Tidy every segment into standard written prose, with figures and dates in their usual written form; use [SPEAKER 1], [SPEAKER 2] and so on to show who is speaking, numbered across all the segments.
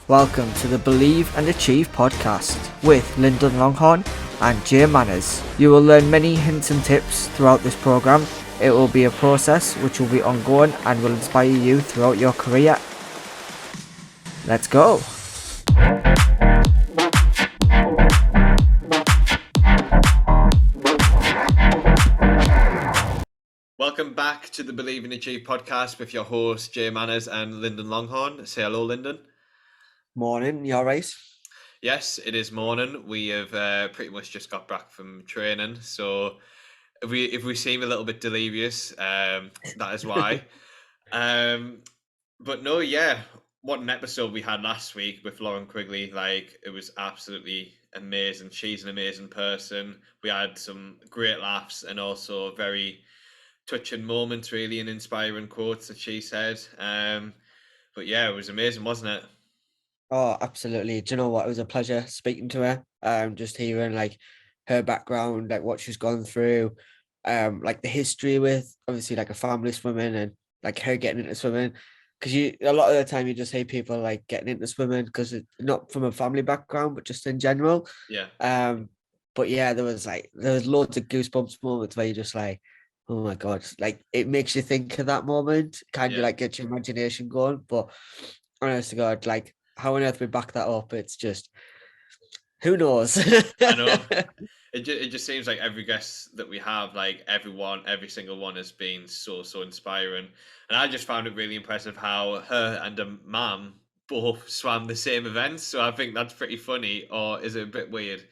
[SPEAKER 1] Welcome to the Believe and Achieve podcast with Lyndon Longhorn and Jay Manners. You will learn many hints and tips throughout this program. It will be a process which will be ongoing and will inspire you throughout your career. Let's go.
[SPEAKER 2] Welcome back to the Believe and Achieve podcast with your hosts Jay Manners and Lyndon Longhorn. Say hello, Lyndon.
[SPEAKER 1] Morning, you alright?
[SPEAKER 2] Yes, it is morning. We have pretty much just got back from training, so if we seem a little bit delirious, that is why. But no, yeah, what an episode we had last week with Lauren Quigley. Like, it was absolutely amazing. She's an amazing person. We had some great laughs and also very touching moments, really, and inspiring quotes that she said. But yeah, it was amazing, wasn't it?
[SPEAKER 1] Oh, absolutely. Do you know what? It was a pleasure speaking to her. Just hearing like her background, like what she's gone through, like the history with obviously like a family swimming and like her getting into swimming. Because a lot of the time you just hear people like getting into swimming because it's not from a family background, but just in general.
[SPEAKER 2] Yeah.
[SPEAKER 1] But yeah, there was loads of goosebumps moments where you're just like, oh my God, like it makes you think of that moment, kind of like get your imagination going. But honest to God, like how on earth we back that up? It's just, who knows?
[SPEAKER 2] I know. It just seems like every guest that we have, like every single one has been so inspiring. And I just found it really impressive how her and her mum both swam the same events. So I think that's pretty funny. Or is it a bit weird?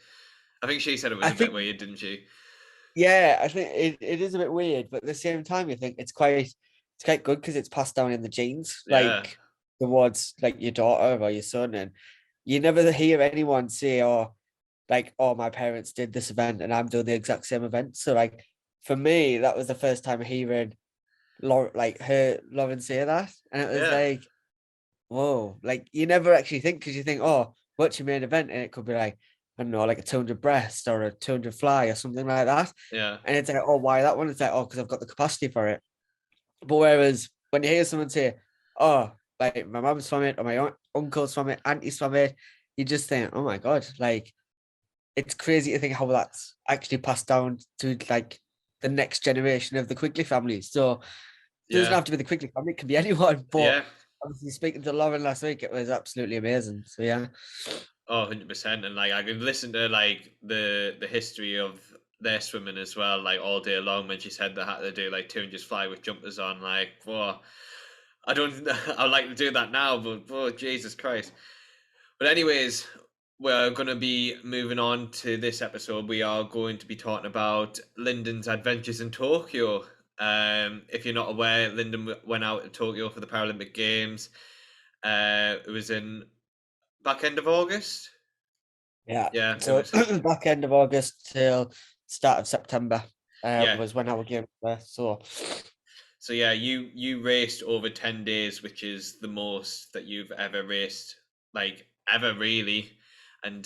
[SPEAKER 2] I think she said it was
[SPEAKER 1] I
[SPEAKER 2] a bit
[SPEAKER 1] think,
[SPEAKER 2] weird, didn't she?
[SPEAKER 1] yeah, I think it is a bit weird, but at the same time, you think it's quite good because it's passed down in the genes,
[SPEAKER 2] Yeah.
[SPEAKER 1] like towards like your daughter or your son, and you never hear anyone say, "Oh, like, oh, my parents did this event and I'm doing the exact same event." So, like, for me, that was the first time hearing Lauren say that, and it was
[SPEAKER 2] Yeah.
[SPEAKER 1] like, whoa, like you never actually think because you think, oh, what's your main event? And it could be like, I don't know, like a 200 breast or a 200 fly or something like that.
[SPEAKER 2] Yeah.
[SPEAKER 1] And it's like, oh, why that one? It's like, oh, because I've got the capacity for it. But whereas when you hear someone say, oh, like my mum's from it or my uncle's from it, auntie's from it, you just think, oh my God, like it's crazy to think how that's actually passed down to like the next generation of the Quigley family. So it doesn't
[SPEAKER 2] Yeah.
[SPEAKER 1] have to be the Quigley family, it can be anyone. But
[SPEAKER 2] Yeah.
[SPEAKER 1] obviously speaking to Lauren last week, it was absolutely amazing. So yeah.
[SPEAKER 2] Oh, 100%. And like I could listen to like the history of their swimming as well, like all day long when she said they had to do like 200 fly with jumpers on, like, whoa. I don't I'd like to do that now, but oh Jesus Christ. But anyways, we're gonna be moving on to this episode. We are going to be talking about Lyndon's adventures in Tokyo. If you're not aware, Lyndon went out to Tokyo for the Paralympic Games. It was in back end of August.
[SPEAKER 1] Yeah.
[SPEAKER 2] Yeah, it
[SPEAKER 1] So
[SPEAKER 2] was.
[SPEAKER 1] back end of August till start of September
[SPEAKER 2] Yeah.
[SPEAKER 1] was when our game was there.
[SPEAKER 2] So yeah, you raced over 10 days, which is the most that you've ever raced, like ever really. And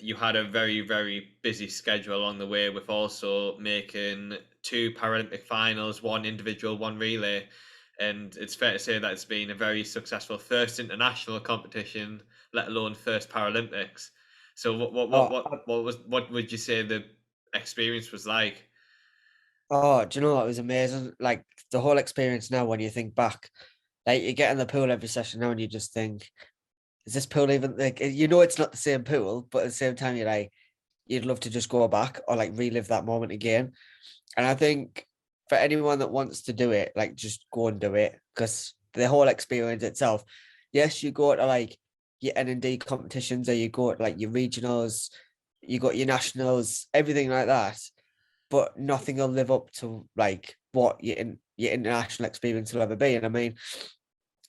[SPEAKER 2] you had a very busy schedule along the way with also making two Paralympic finals, one individual, one relay. And it's fair to say that it's been a very successful first international competition, let alone first Paralympics. So
[SPEAKER 1] Oh,
[SPEAKER 2] what would you say the experience was like?
[SPEAKER 1] oh, do you know what? It was amazing. Like the whole experience now, when you think back, like you get in the pool every session now and you just think, is this pool even like, it's not the same pool, but at the same time, you're like, you'd love to just go back or like relive that moment again. And I think for anyone that wants to do it, like just go and do it because the whole experience itself, yes, you go to like your N&D competitions or you go to like your regionals, you got your nationals, everything like that, but nothing will live up to like what your international experience will ever be. And I mean,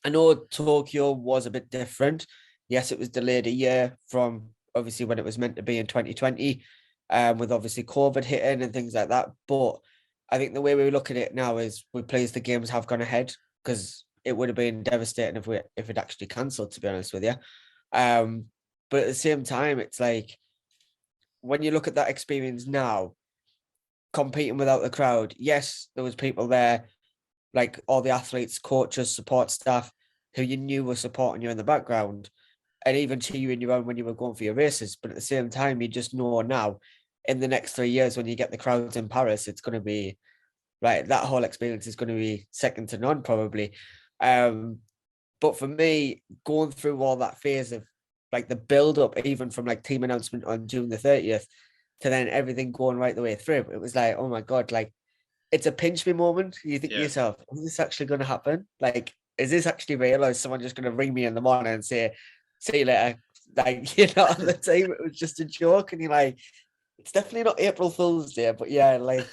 [SPEAKER 1] I know Tokyo was a bit different. Yes, it was delayed a year from obviously when it was meant to be in 2020, with obviously COVID hitting and things like that. But I think the way we look at it now is we're pleased the games have gone ahead because it would have been devastating if it actually cancelled, to be honest with you. Um, but at the same time, it's like when you look at that experience now, competing without the crowd, yes, there was people there, like all the athletes, coaches, support staff, who you knew were supporting you in the background. and even cheering you on when you were going for your races. But at the same time, you just know now in the next 3 years when you get the crowds in Paris, it's going to be right. That whole experience is going to be second to none, probably. But for me, going through all that phase of like the build up, even from like team announcement on June the 30th to then everything going right the way through, it was like, oh my God, like it's a pinch me moment. You think to
[SPEAKER 2] Yeah.
[SPEAKER 1] yourself, is this actually going to happen? Like, is this actually real? Or is someone just going to ring me in the morning and say, see you later? Like, you know, at the time, it was just a joke. And you're like, it's definitely not April Fool's Day. But yeah, like,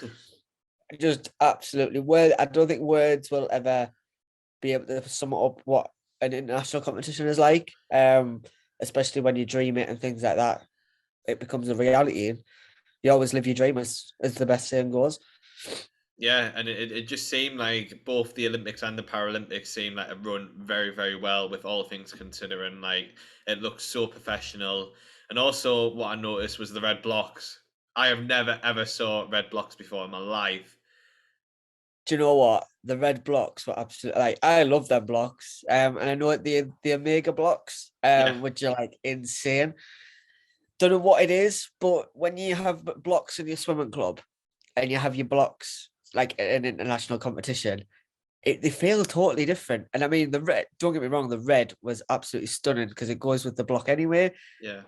[SPEAKER 1] just absolutely, I don't think words will ever be able to sum up what an international competition is like. Especially when you dream it and things like that. It becomes a reality. And you always live your dream, as the best saying goes.
[SPEAKER 2] Yeah, and it just seemed like both the Olympics and the Paralympics seemed like a run very, very well with all things considering. Like it looked so professional. And also what I noticed was the red blocks. I have never ever saw red blocks before in my life.
[SPEAKER 1] Do you know what? The red blocks were absolutely like I love them blocks. And I know the Omega blocks,
[SPEAKER 2] Yeah,
[SPEAKER 1] which are like insane. Don't know what it is, but when you have blocks in your swimming club and you have your blocks like in an international competition, they feel totally different. And I mean, the red. Don't get me wrong, the red was absolutely stunning because it goes with the block anyway.
[SPEAKER 2] yeah,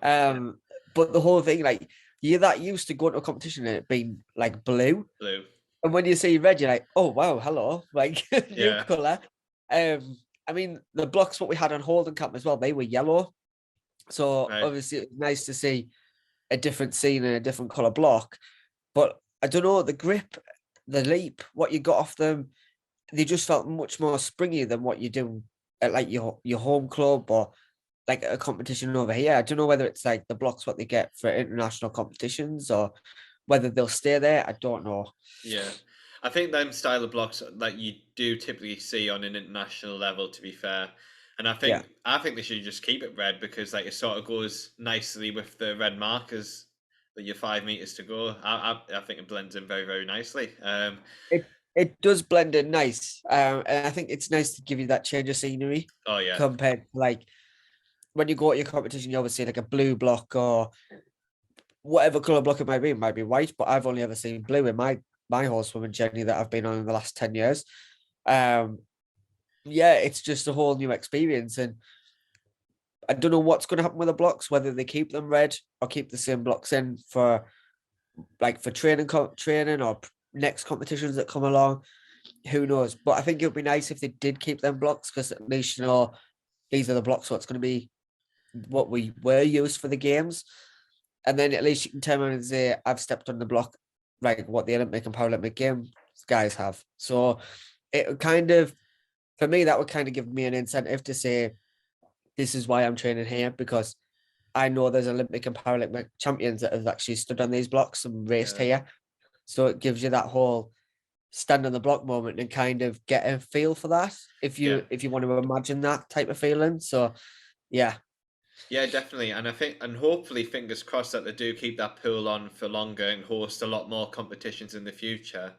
[SPEAKER 1] But the whole thing, like you're that used to going to a competition and it being like blue.
[SPEAKER 2] blue.
[SPEAKER 1] And when you see red, you're like, oh wow, hello, like new
[SPEAKER 2] Yeah,
[SPEAKER 1] color. I mean, the blocks what we had on Holden Camp as well, they were yellow. So
[SPEAKER 2] right.
[SPEAKER 1] obviously it was nice to see a different scene and a different color block. But I don't know, the grip, the leap, what you got off them, they just felt much more springy than what you do at like your home club or like a competition over here. I don't know whether it's like the blocks what they get for international competitions or whether they'll stay there. I don't know.
[SPEAKER 2] Yeah. I think them style of blocks that you do typically see on an international level, to be fair. And
[SPEAKER 1] Yeah.
[SPEAKER 2] I think they should just keep it red because like it sort of goes nicely with the red markers that you're 5 meters to go. I think it blends in very, very nicely.
[SPEAKER 1] It does blend in nice. And I think it's nice to give you that change of scenery
[SPEAKER 2] Oh yeah.
[SPEAKER 1] compared to like when you go to your competition, you obviously like a blue block or whatever color block it might be. It might be white, but I've only ever seen blue in my whole swimming journey that I've been on in the last 10 years. Um, yeah, it's just a whole new experience. And I don't know what's going to happen with the blocks, whether they keep them red or keep the same blocks in for like for training or next competitions that come along. Who knows? But I think it would be nice if they did keep them blocks because at least you know these are the blocks. So it's going to be what we were used for the games, and then at least you can turn around and say, "I've stepped on the block," like what the Olympic and Paralympic Games guys have. So it would kind of, for me, that would kind of give me an incentive to say, "This is why I'm training here," because I know there's Olympic and Paralympic champions that have actually stood on these blocks and raced
[SPEAKER 2] Yeah.
[SPEAKER 1] here. So it gives you that whole stand on the block moment and kind of get a feel for that
[SPEAKER 2] Yeah.
[SPEAKER 1] if you want to imagine that type of feeling. So yeah,
[SPEAKER 2] Yeah, definitely. And I think, and hopefully, fingers crossed that they do keep that pool on for longer and host a lot more competitions in the future.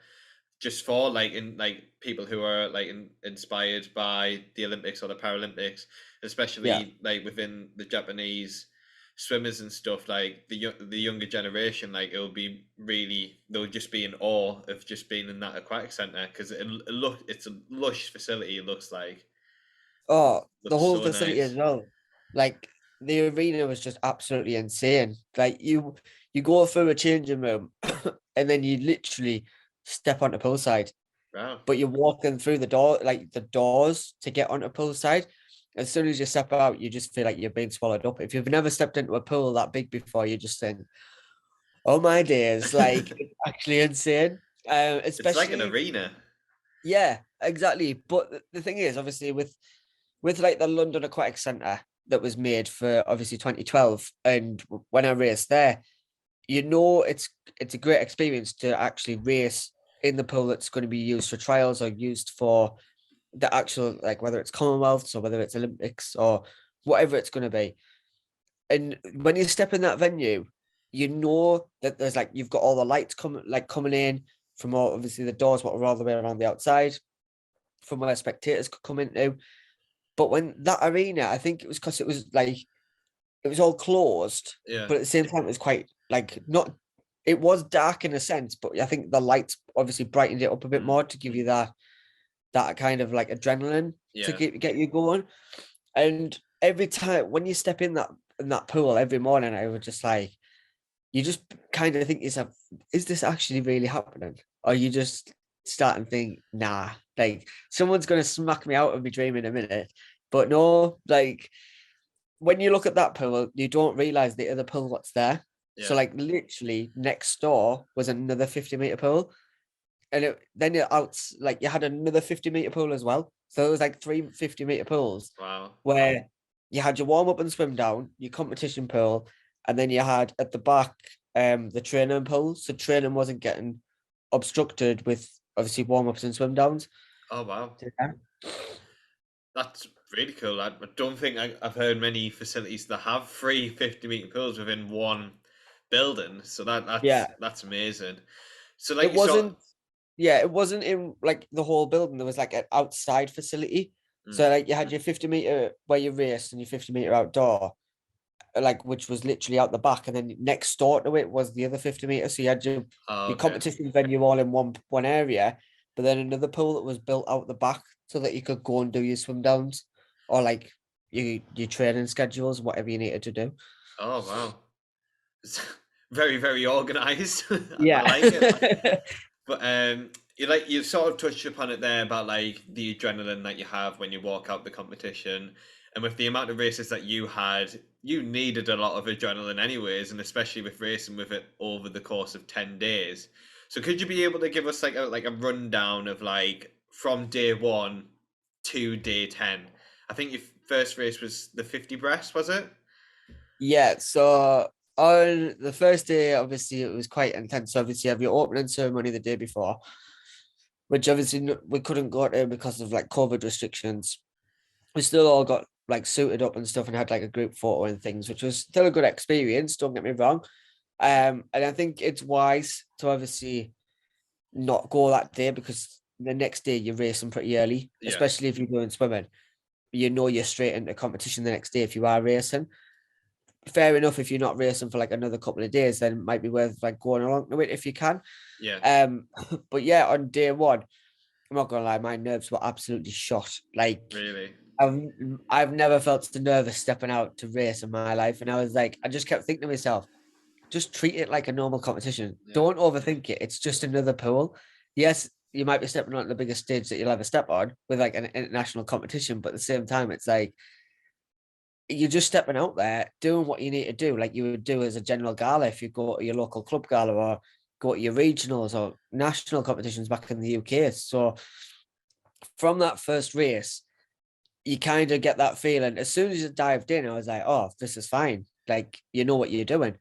[SPEAKER 2] Just for like in like people who are like inspired by the Olympics or the Paralympics,
[SPEAKER 1] yeah.
[SPEAKER 2] especially like within the Japanese swimmers and stuff. Like the younger generation, like it'll be really they'll just be in awe of just being in that aquatic center because it's a lush facility. It
[SPEAKER 1] Oh, the
[SPEAKER 2] looks
[SPEAKER 1] whole
[SPEAKER 2] so
[SPEAKER 1] facility as
[SPEAKER 2] nice.
[SPEAKER 1] well. Like the arena was just absolutely insane. Like you go through a changing room and then you literally step onto poolside,
[SPEAKER 2] Wow.
[SPEAKER 1] but you're walking through the door, like the doors to get onto poolside. As soon as you step out, you just feel like you're being swallowed up. If you've never stepped into a pool that big before, you just think, oh my days, like it's actually insane.
[SPEAKER 2] It's like an
[SPEAKER 1] Especially,
[SPEAKER 2] arena.
[SPEAKER 1] yeah, exactly. But the thing is, obviously, with like the London Aquatic Centre that was made for obviously 2012, and when I raced there, you know, it's a great experience to actually race in the pool that's going to be used for trials or used for the actual like whether it's Commonwealths or whether it's Olympics or whatever it's going to be. And when you step in that venue, you know that there's like you've got all the lights coming in from all obviously the doors, what are all the way around the outside, from where spectators could come into. But when that arena, I think it was because it was like it was all closed,
[SPEAKER 2] Yeah.
[SPEAKER 1] but at the same time, it was quite like not. It was dark in a sense, but I think the lights obviously brightened it up a bit
[SPEAKER 2] Mm.
[SPEAKER 1] more to give you that kind of like adrenaline to
[SPEAKER 2] Yeah.
[SPEAKER 1] get you going. And every time when you step in that pool every morning, I was just like, you just kind of think to yourself, is this actually really happening? Or you just start and think, nah, like someone's gonna smack me out of my dream in a minute. But no, like when you look at that pool, you don't realize the other pool what's there. So
[SPEAKER 2] Yeah.
[SPEAKER 1] like literally next door was another 50-meter pool. And then you're out like you had another 50-meter pool as well. So it was like 3 50-meter pools
[SPEAKER 2] Wow.
[SPEAKER 1] where you had your warm up and swim down, your competition pool, and then you had at the back the training pool. So training wasn't getting obstructed with obviously warm ups and swim downs.
[SPEAKER 2] Oh wow.
[SPEAKER 1] Yeah.
[SPEAKER 2] That's really cool. I don't think I've heard many facilities that have 3 50-meter pools within one building. So
[SPEAKER 1] Yeah.
[SPEAKER 2] that's amazing. So like
[SPEAKER 1] It
[SPEAKER 2] you saw.
[SPEAKER 1] wasn't Yeah, it wasn't in like the whole building. There was like an outside facility. So
[SPEAKER 2] Mm.
[SPEAKER 1] like you had your 50-meter where you raced and your 50-meter outdoor, like which was literally out the back, and then next door to it was the other 50-meter. So you had
[SPEAKER 2] Oh,
[SPEAKER 1] your
[SPEAKER 2] okay.
[SPEAKER 1] competition venue all in one area, but then another pool that was built out the back so that you could go and do your swim downs or like your training schedules, whatever you needed to do.
[SPEAKER 2] Oh wow. It's very, very organized. I
[SPEAKER 1] Yeah.
[SPEAKER 2] like it. But you sort of touched upon it there about like the adrenaline that you have when you walk out the competition, and with the amount of races that you had, you needed a lot of adrenaline anyways, and especially with racing with it over the course of 10 days. So could you be able to give us like a rundown of like from day one to day 10? I think your first race was the 50 breast, was it?
[SPEAKER 1] Yeah, so on the first day, obviously it was quite intense. Obviously, you have your opening ceremony the day before, which obviously we couldn't go to because of like COVID restrictions. We still all got like suited up and stuff and had like a group photo and things, which was still a good experience. Don't get me wrong. And I think it's wise to obviously not go that day because the next day you're racing pretty early,
[SPEAKER 2] Yeah.
[SPEAKER 1] especially if you're doing swimming. You know you're straight into competition the next day if you are racing. Fair enough if you're not racing for like another couple of days, then it might be worth like going along to it if you can.
[SPEAKER 2] Yeah.
[SPEAKER 1] Um, but yeah, on day one, I'm not gonna lie, my nerves were absolutely shot. Like
[SPEAKER 2] Really.
[SPEAKER 1] I've I've never felt so nervous stepping out to race in my life, and I was like, I just kept thinking to myself, just treat it like a normal competition.
[SPEAKER 2] Yeah.
[SPEAKER 1] Don't overthink it. It's just another pool. Yes, you might be stepping on the biggest stage that you'll ever step on with like an international competition, but at the same time, it's like you're just stepping out there doing what you need to do, like you would do as a general gala if you go to your local club gala or go to your regionals or national competitions back in the UK. So from that first race, you kind of get that feeling. As soon as you dived in, I was like, oh, this is fine. Like, you know what you're doing.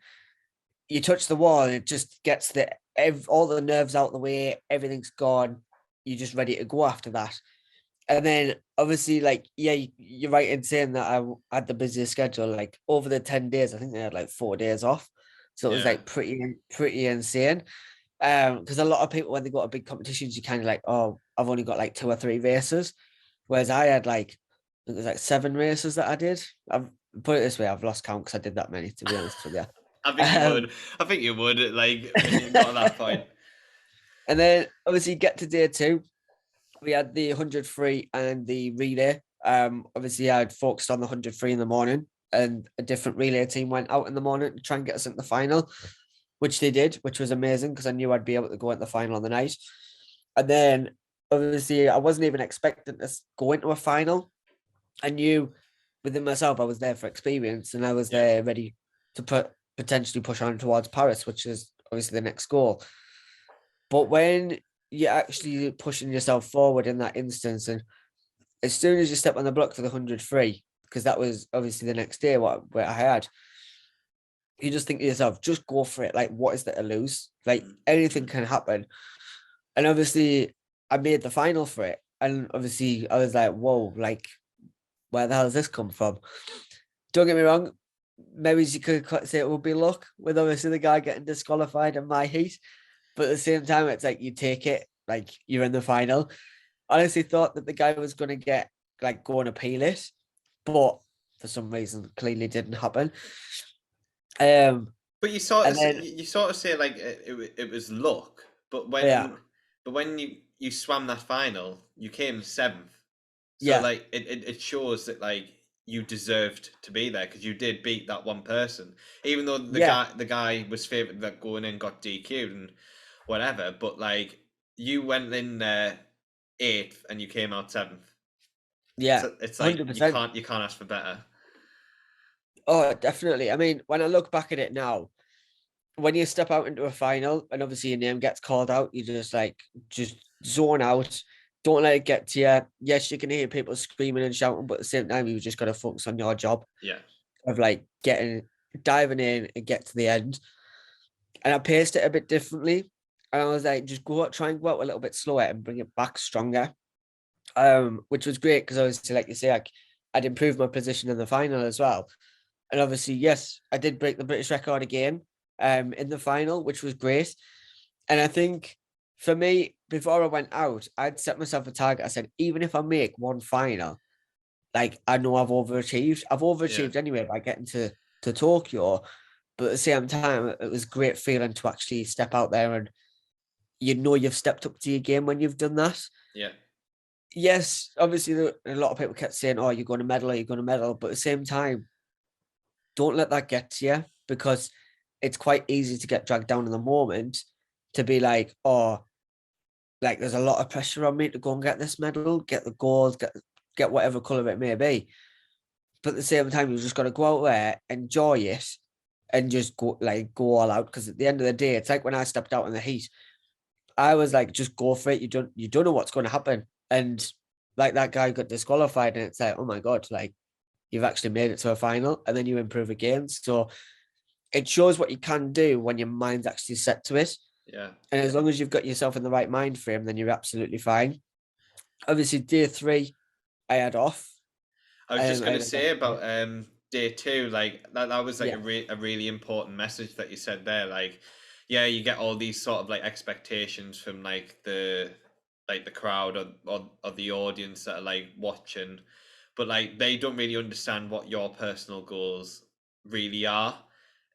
[SPEAKER 1] You touch the wall and it just gets all the nerves out the way, everything's gone. You're just ready to go after that. And then obviously, like, yeah, you're right in saying that I had the busiest schedule. Like over the 10 days, I think they had like 4 days off. So it was
[SPEAKER 2] Yeah.
[SPEAKER 1] like pretty insane. Because a lot of people when they go to big competitions, you kind of like, oh, I've only got like 2 or 3 races. Whereas I had like, I think it was like 7 races that I did. I've put it this way, I've lost count because I did that many, to be honest with you.
[SPEAKER 2] I think you would. I think you would, like, when you got to that point.
[SPEAKER 1] And then obviously get to day two, we had the 100 free and the relay. Obviously I'd focused on the 100 free in the morning, and a different relay team went out in the morning to try and get us into the final, which they did, which was amazing because I knew I'd be able to go into the final on the night. And then obviously I wasn't even expecting to go into a final. I knew within myself I was there for experience and I was
[SPEAKER 2] Yeah.
[SPEAKER 1] there ready to potentially push on towards Paris, which is obviously the next goal. But when you're actually pushing yourself forward in that instance, and as soon as you step on the block for the 100 free, because that was obviously the next day what I had, you just think to yourself, just go for it. Like, what is there to lose? Like,
[SPEAKER 2] Mm.
[SPEAKER 1] anything can happen. And obviously, I made the final for it. And obviously, I was like, whoa, like, where the hell has this come from? Don't get me wrong. Maybe you could say it would be luck with obviously the guy getting disqualified in my heat. But at the same time, it's like you take it, like you're in the final. I honestly thought that the guy was going to get like go and appeal it, but for some reason clearly didn't happen. Um,
[SPEAKER 2] But you sort
[SPEAKER 1] and
[SPEAKER 2] of
[SPEAKER 1] then
[SPEAKER 2] you sort of say like it was luck, but
[SPEAKER 1] yeah,
[SPEAKER 2] when you swam that final, you came seventh. So
[SPEAKER 1] yeah,
[SPEAKER 2] like it shows that like you deserved to be there because you did beat that one person, even though
[SPEAKER 1] yeah,
[SPEAKER 2] the guy was favourite that going in got DQ'd and whatever. But like you went in there eighth and you came out seventh.
[SPEAKER 1] yeah,
[SPEAKER 2] So it's like
[SPEAKER 1] 100%.
[SPEAKER 2] you can't ask for better.
[SPEAKER 1] Oh, definitely. I mean, when I look back at it now, when you step out into a final and obviously your name gets called out, you just zone out. Don't let it get to you. Yes, you can hear people screaming and shouting, but at the same time, you just got to focus on your job
[SPEAKER 2] Yeah,
[SPEAKER 1] of like diving in and get to the end. And I paced it a bit differently. And I was like, just go out, try and go out a little bit slower and bring it back stronger. Which was great because obviously, like you say, I'd improved my position in the final as well. And obviously, yes, I did break the British record again in the final, which was great. And I think for me, before I went out, I'd set myself a target. I said, even if I make one final, like I know I've overachieved. I've
[SPEAKER 2] yeah,
[SPEAKER 1] overachieved anyway by getting to Tokyo. But at the same time, it was a great feeling to actually step out there and you know you've stepped up to your game when you've done that.
[SPEAKER 2] yeah.
[SPEAKER 1] Yes, obviously a lot of people kept saying, "Oh, you're going to medal, you're going to medal," but at the same time, don't let that get to you because it's quite easy to get dragged down in the moment to be like, "Oh, like there's a lot of pressure on me to go and get this medal, get the gold, get whatever color it may be." But at the same time, you just got to go out there, enjoy it, and just go all out. Because at the end of the day, it's like when I stepped out in the heat, I was like, just go for it. You don't know what's going to happen, and like that guy got disqualified, and it's like, oh my god, like you've actually made it to a final, and then you improve again. So it shows what you can do when your mind's actually set to it.
[SPEAKER 2] Yeah.
[SPEAKER 1] And as long as you've got yourself in the right mind frame, then you're absolutely fine. Obviously, day three, I had off.
[SPEAKER 2] I was just
[SPEAKER 1] I
[SPEAKER 2] gonna
[SPEAKER 1] had
[SPEAKER 2] say about day two, like that was like
[SPEAKER 1] yeah,
[SPEAKER 2] a really important message that you said there. Like, yeah, you get all these sort of like expectations from like the crowd or the audience that are like watching, but like they don't really understand what your personal goals really are.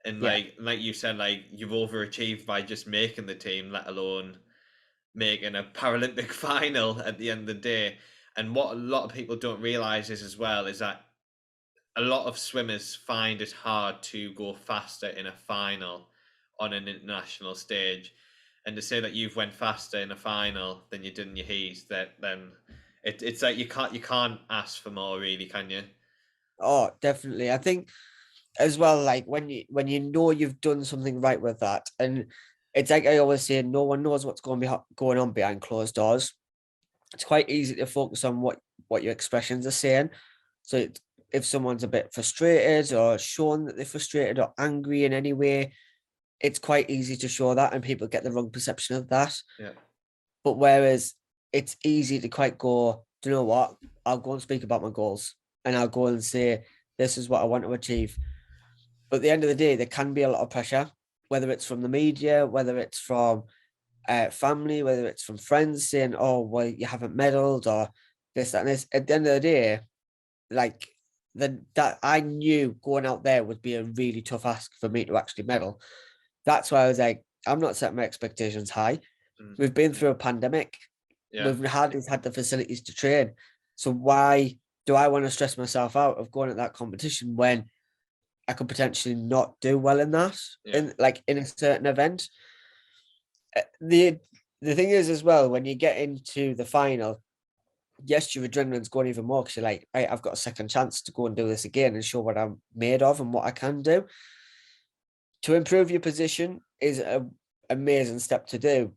[SPEAKER 2] And
[SPEAKER 1] yeah.
[SPEAKER 2] like you said, like you've overachieved by just making the team, let alone making a Paralympic final at the end of the day. And what a lot of people don't realize is as well is that a lot of swimmers find it hard to go faster in a final on an international stage. And to say that you've went faster in a final than you did in your heats, that then it's like you can't ask for more, really, can you?
[SPEAKER 1] Oh, definitely. I think as well, like when you know you've done something right with that, and it's like I always say, no one knows what's going on behind closed doors. It's quite easy to focus on what your expressions are saying. So if someone's a bit frustrated or showing that they're frustrated or angry in any way, it's quite easy to show that, and people get the wrong perception of that.
[SPEAKER 2] Yeah,
[SPEAKER 1] But whereas it's easy to quite go, do you know what? I'll go and speak about my goals, and I'll go and say, this is what I want to achieve. But at the end of the day, there can be a lot of pressure, whether it's from the media, whether it's from family, whether it's from friends saying, "Oh, well, you haven't medaled," or this, that, and this. At the end of the day, like that I knew going out there would be a really tough ask for me to actually medal. That's why I was like, I'm not setting my expectations high.
[SPEAKER 2] mm,
[SPEAKER 1] We've been through a pandemic.
[SPEAKER 2] yeah,
[SPEAKER 1] We've hardly had the facilities to train. So why do I want to stress myself out of going at that competition when I could potentially not do well in that,
[SPEAKER 2] yeah,
[SPEAKER 1] in a certain event? The thing is as well, when you get into the final, yes, your adrenaline's going even more because you're like, right, I've got a second chance to go and do this again and show what I'm made of and what I can do. To improve your position is a amazing step to do.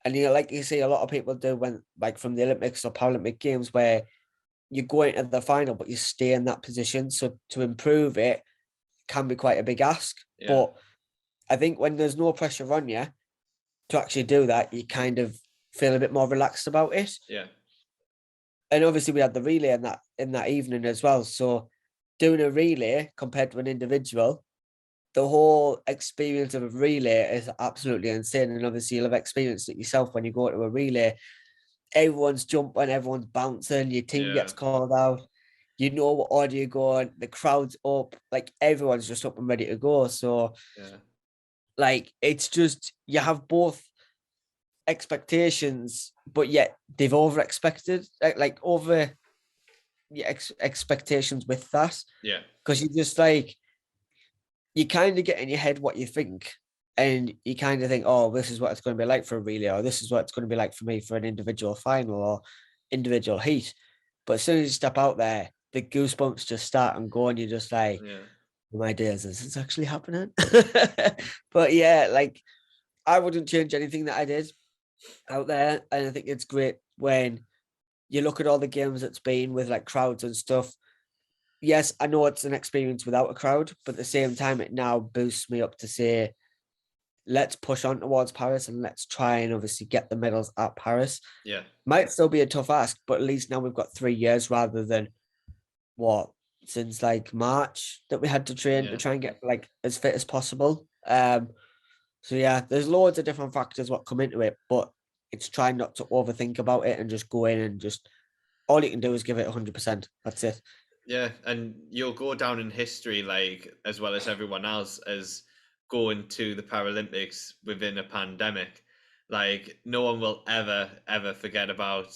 [SPEAKER 1] And like you see a lot of people do when like from the Olympics or Paralympic Games where you go into the final but you stay in that position. So to improve it can be quite a big ask.
[SPEAKER 2] yeah,
[SPEAKER 1] But I think when there's no pressure on you to actually do that, you kind of feel a bit more relaxed about it.
[SPEAKER 2] yeah,
[SPEAKER 1] And obviously we had the relay in that evening as well. So doing a relay compared to an individual, the whole experience of a relay is absolutely insane. And obviously you'll have experienced it yourself when you go to a relay. Everyone's jumping, everyone's bouncing, your team
[SPEAKER 2] yeah.
[SPEAKER 1] gets called out. you know what order you're going, the crowd's up, like everyone's just up and ready to go. So
[SPEAKER 2] Yeah.
[SPEAKER 1] like it's just you have both expectations, but yet they've over expected, like over expectations with that.
[SPEAKER 2] Yeah.
[SPEAKER 1] Because you just like you kind of get in your head what you think, and you kind of think, oh, this is what it's going to be like for a relay, or this is what it's going to be like for me for an individual final or individual heat. But as soon as you step out there, the goosebumps just start and go, and you're just like,
[SPEAKER 2] Yeah.
[SPEAKER 1] oh my days, is this actually happening? But yeah, like I wouldn't change anything that I did out there. And I think it's great when you look at all the games that's been with like crowds and stuff. Yes, I know it's an experience without a crowd, but at the same time, it now boosts me up to say, let's push on towards Paris and let's try and obviously get the medals at Paris.
[SPEAKER 2] Yeah.
[SPEAKER 1] Might still be a tough ask, but at least now we've got 3 years rather than what, since like March that we had to train to
[SPEAKER 2] Yeah.
[SPEAKER 1] try and get like as fit as possible. So yeah, there's loads of different factors what come into it, but it's trying not to overthink about it and just go in and just all you can do is give it 100%. That's it.
[SPEAKER 2] Yeah, and you'll go down in history, like as well as everyone else, as going to the Paralympics within a pandemic. Like no one will ever forget about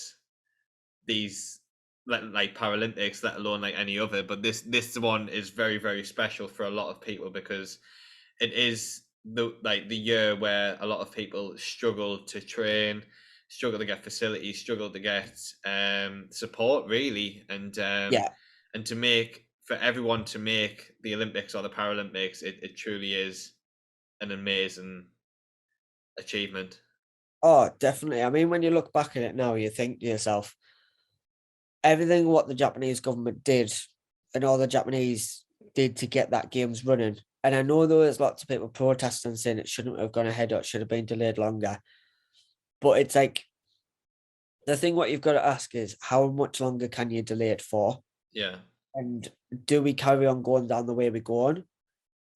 [SPEAKER 2] these like Paralympics, let alone like any other. But this one is very special for a lot of people because it is the year where a lot of people struggle to train, struggle to get facilities, struggle to get support really,
[SPEAKER 1] Yeah.
[SPEAKER 2] and to make for everyone to make the Olympics or the Paralympics, it truly is an amazing achievement.
[SPEAKER 1] Oh, definitely. I mean, when you look back at it now, you think to yourself, everything what the Japanese government did and all the Japanese did to get that games running. And I know there was lots of people protesting saying it shouldn't have gone ahead or it should have been delayed longer. But it's like the thing what you've got to ask is how much longer can you delay it for?
[SPEAKER 2] Yeah,
[SPEAKER 1] And do we carry on going down the way we're going?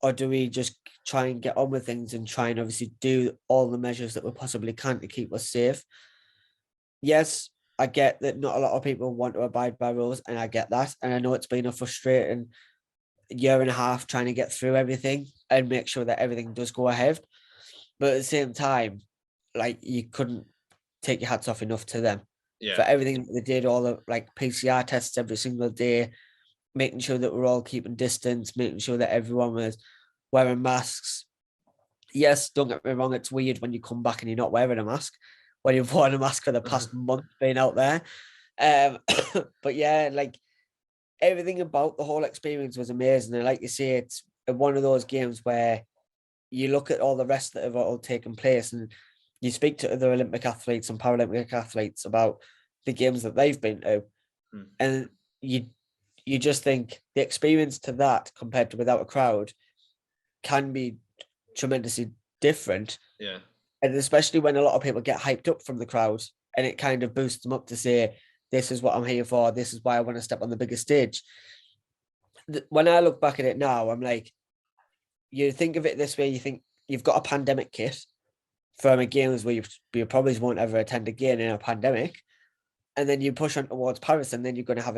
[SPEAKER 1] Or do we just try and get on with things and try and obviously do all the measures that we possibly can to keep us safe? Yes, I get that not a lot of people want to abide by rules, and I get that. And I know it's been a frustrating year and a half trying to get through everything and make sure that everything does go ahead. But at the same time, like you couldn't take your hats off enough to them for
[SPEAKER 2] yeah,
[SPEAKER 1] everything that they did, all the like PCR tests every single day, making sure that we're all keeping distance, making sure that everyone was wearing masks. Yes, don't get me wrong, it's weird when you come back and you're not wearing a mask, when you've worn a mask for the past month being out there. Um, but yeah, like everything about the whole experience was amazing. And like you say, it's one of those games where you look at all the rest that have all taken place and you speak to other Olympic athletes and Paralympic athletes about the games that they've been to,
[SPEAKER 2] mm,
[SPEAKER 1] and you just think the experience to that compared to without a crowd can be tremendously different.
[SPEAKER 2] yeah,
[SPEAKER 1] And especially when a lot of people get hyped up from the crowd and it kind of boosts them up to say, this is what I'm here for. This is why I want to step on the biggest stage. When I look back at it now, I'm like, you think of it this way, you think you've got a pandemic kit from a games where you probably won't ever attend again in a pandemic. And then you push on towards Paris and then you're going to have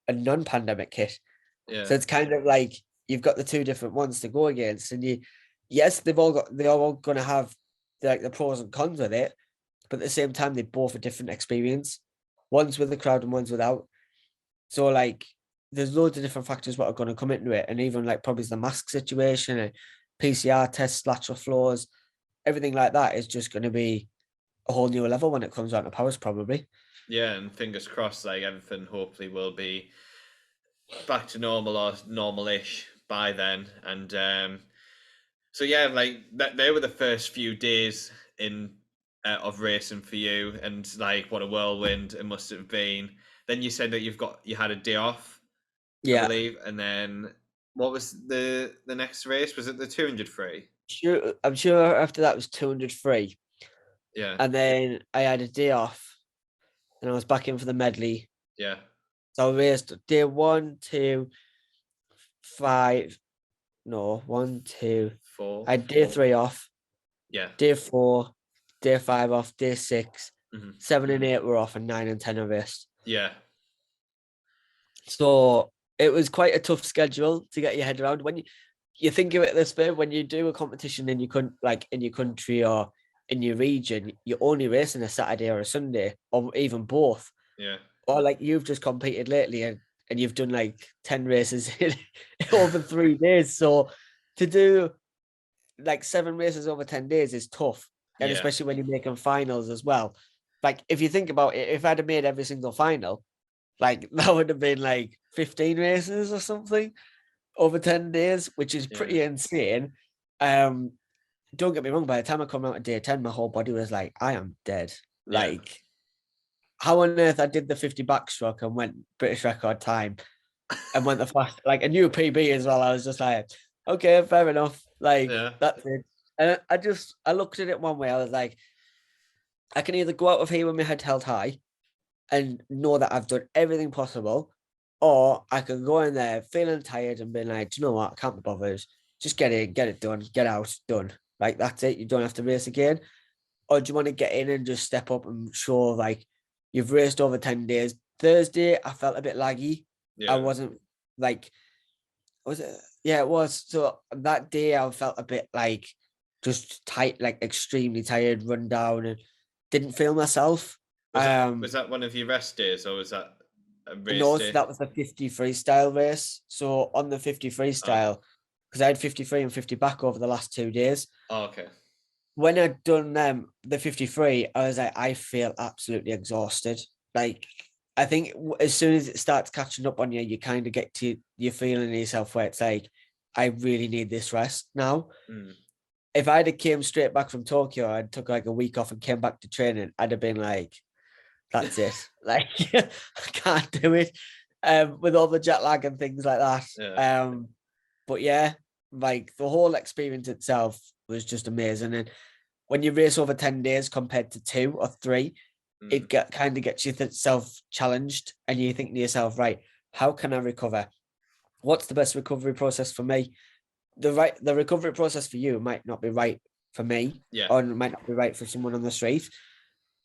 [SPEAKER 1] a non-pandemic kit.
[SPEAKER 2] yeah,
[SPEAKER 1] So it's kind of like you've got the two different ones to go against. And yes, they're all going to have like the pros and cons with it. But at the same time, they both a different experience. One's with the crowd and one's without. So like, there's loads of different factors what are going to come into it, and even like probably the mask situation and PCR tests, lateral flows, everything like that is just going to be a whole new level when it comes down to powers, probably.
[SPEAKER 2] yeah. And fingers crossed, like everything hopefully will be back to normal or normal-ish by then. And so yeah, like that they were the first few days in of racing for you, and like what a whirlwind it must have been. Then you said that you had a day off, I
[SPEAKER 1] Yeah,
[SPEAKER 2] believe, and then what was the next race? Was it the 200 free?
[SPEAKER 1] sure. I'm sure after that was 200 free,
[SPEAKER 2] Yeah,
[SPEAKER 1] and then I had a day off, and I was back in for the medley.
[SPEAKER 2] yeah,
[SPEAKER 1] So I raced day one, two, five. No, one, two.
[SPEAKER 2] four,
[SPEAKER 1] I had day three off,
[SPEAKER 2] yeah,
[SPEAKER 1] day four, day five off, day six,
[SPEAKER 2] hmm
[SPEAKER 1] 7 and 8 were off, and 9 and 10 are raced.
[SPEAKER 2] yeah,
[SPEAKER 1] So it was quite a tough schedule to get your head around. When you think of it this way, when you do a competition in your like in your country or in your region, you're only racing a Saturday or a Sunday, or even both.
[SPEAKER 2] Yeah.
[SPEAKER 1] Or like you've just competed lately and you've done like 10 races in, over 3 days. So to do like 7 races over 10 days is tough. And
[SPEAKER 2] Yeah.
[SPEAKER 1] especially when you're making finals as well. Like if you think about it, if I'd have made every single final, like that would have been like 15 races or something over 10 days, which is
[SPEAKER 2] Yeah.
[SPEAKER 1] pretty insane. Um, don't get me wrong, by the time I come out of day 10, my whole body was like, I am dead.
[SPEAKER 2] Yeah.
[SPEAKER 1] Like, how on earth I did the 50 backstroke and went British record time and went the fast, like a new PB as well. I was just like, okay, fair enough. Like,
[SPEAKER 2] Yeah.
[SPEAKER 1] that's it. And I looked at it one way. I was like, I can either go out of here with my head held high and know that I've done everything possible, or I can go in there feeling tired and being like, do you know what? I can't be bothered. Just get in, get it done, get out, done. Like, that's it. You don't have to race again. Or do you want to get in and just step up and show like you've raced over 10 days? Thursday, I felt a bit laggy. I
[SPEAKER 2] Yeah.
[SPEAKER 1] wasn't like, was it? Yeah, it was. So that day, I felt a bit like just tight, like extremely tired, run down, and didn't feel myself.
[SPEAKER 2] Was that one of your rest days, or was that a race
[SPEAKER 1] No, so
[SPEAKER 2] day?
[SPEAKER 1] that was the 50 freestyle race. So on the 50
[SPEAKER 2] Okay.
[SPEAKER 1] freestyle, because I had 53 and 50 back over the last 2 days.
[SPEAKER 2] Oh, okay.
[SPEAKER 1] When I'd done the 53, I was like, I feel absolutely exhausted. Like, I think as soon as it starts catching up on you, you kind of get to your feeling in yourself where it's like, I really need this rest now.
[SPEAKER 2] Mm.
[SPEAKER 1] If I'd have came straight back from Tokyo and took like a week off and came back to training, I'd have been like, that's it. Like, I can't do it. With all the jet lag and things like that.
[SPEAKER 2] Yeah.
[SPEAKER 1] But yeah, like the whole experience itself was just amazing. And when you race over 10 days compared to 2 or 3,
[SPEAKER 2] Mm.
[SPEAKER 1] it kind of gets yourself challenged and you think to yourself, right, how can I recover? What's the best recovery process for me? The recovery process for you might not be right for me,
[SPEAKER 2] Yeah.
[SPEAKER 1] or it might not be right for someone on the street.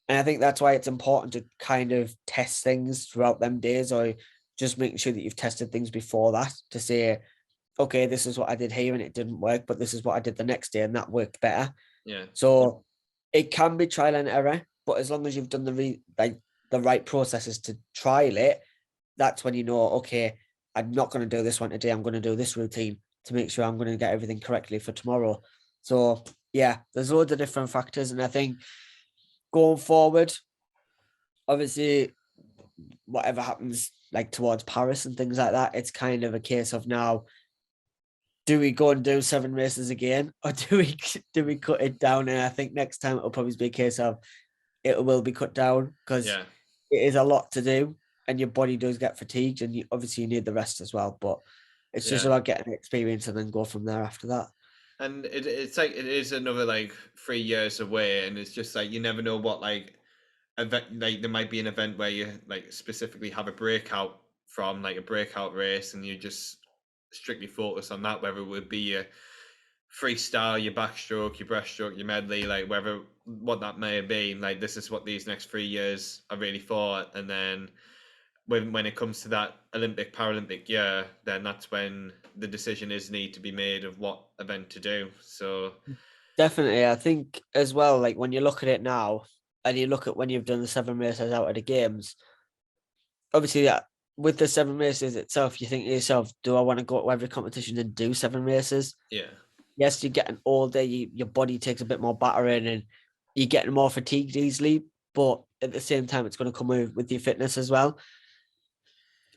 [SPEAKER 1] And I think that's why it's important to kind of test things throughout them days, or just making sure that you've tested things before that to say, okay, this is what I did here and it didn't work, but this is what I did the next day and that worked better.
[SPEAKER 2] Yeah.
[SPEAKER 1] So it can be trial and error, but as long as you've done the right processes to trial it, that's when you know, okay, I'm not going to do this one today. I'm going to do this routine to make sure I'm going to get everything correctly for tomorrow. So yeah, there's loads of different factors, and I think going forward, obviously, whatever happens like towards Paris and things like that, it's kind of a case of now, do we go and do 7 races again, or do we cut it down? And I think next time it'll probably be a case of it will be cut down because
[SPEAKER 2] Yeah.
[SPEAKER 1] it is a lot to do, and your body does get fatigued, and you need the rest as well. But it's just
[SPEAKER 2] Yeah.
[SPEAKER 1] about getting the experience and then go from there after that.
[SPEAKER 2] And it's like it is another like 3 years away, and it's just like you never know what like event, like there might be an event where you like specifically have a breakout from like a breakout race, and you just strictly focus on that, whether it would be your freestyle, your backstroke, your breaststroke, your medley, like whether what that may be. Like this is what these next 3 years are really for, and then when it comes to that Olympic Paralympic year, then that's when the decision is need to be made of what event to do. So
[SPEAKER 1] Definitely, I think as well. Like when you look at it now, and you look at when you've done the 7 races out of the games, obviously that with the 7 races itself, you think to yourself, do I want to go to every competition and do 7 races?
[SPEAKER 2] yeah,
[SPEAKER 1] Yes, you're getting older, your body takes a bit more battering and you're getting more fatigued easily, but at the same time, it's going to come with your fitness as well.